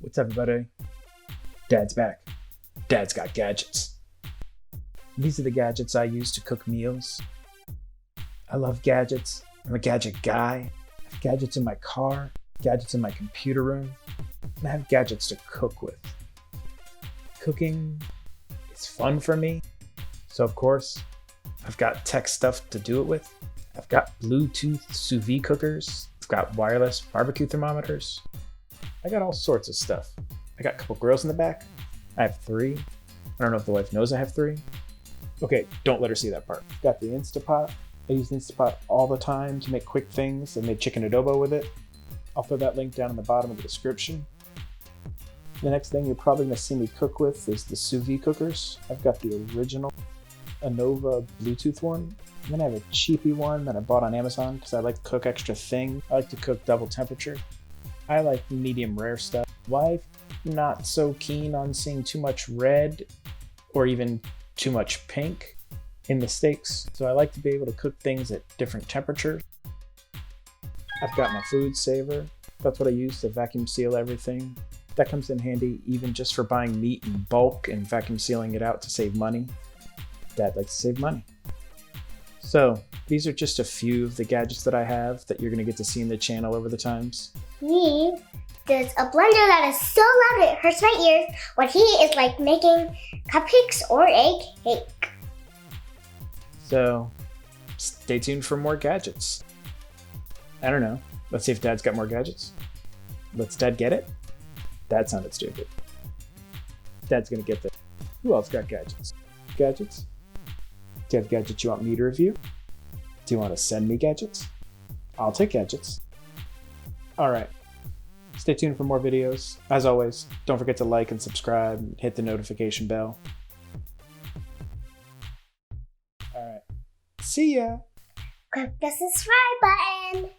What's up, everybody? Dad's back. Dad's got gadgets. These are the gadgets I use to cook meals. I love gadgets. I'm a gadget guy. I have gadgets in my car, gadgets in my computer room, and I have gadgets to cook with. Cooking is fun for me, so of course, I've got tech stuff to do it with. I've got Bluetooth sous vide cookers. I've got wireless barbecue thermometers. I got all sorts of stuff. I got a couple grills in the back. I have 3. I don't know if the wife knows I have 3. Okay, don't let her see that part. Got the Instapot. I use the Instapot all the time to make quick things. I made chicken adobo with it. I'll throw that link down in the bottom of the description. The next thing you're probably gonna see me cook with is the sous vide cookers. I've got the original Anova Bluetooth one. And then I have a cheapy one that I bought on Amazon because I like to cook extra thin. I like to cook double temperature. I like medium rare stuff. Wife, not so keen on seeing too much red or even too much pink in the steaks. So I like to be able to cook things at different temperatures. I've got my Foodsaver. That's what I use to vacuum seal everything. That comes in handy even just for buying meat in bulk and vacuum sealing it out to save money. Dad likes to save money. So these are just a few of the gadgets that I have that you're gonna get to see in the channel over the times. He does a blender that is so loud it hurts my ears when he is like making cupcakes or a cake. So stay tuned for more gadgets. I don't know. Let's see if Dad's got more gadgets. Let's Dad get it? That sounded stupid. Dad's gonna get this. Who else got gadgets? Gadgets? Do you have gadgets you want me to review? Do you want to send me gadgets? I'll take gadgets. All right. Stay tuned for more videos. As always, don't forget to like and subscribe and hit the notification bell. All right. See ya. Click the subscribe button.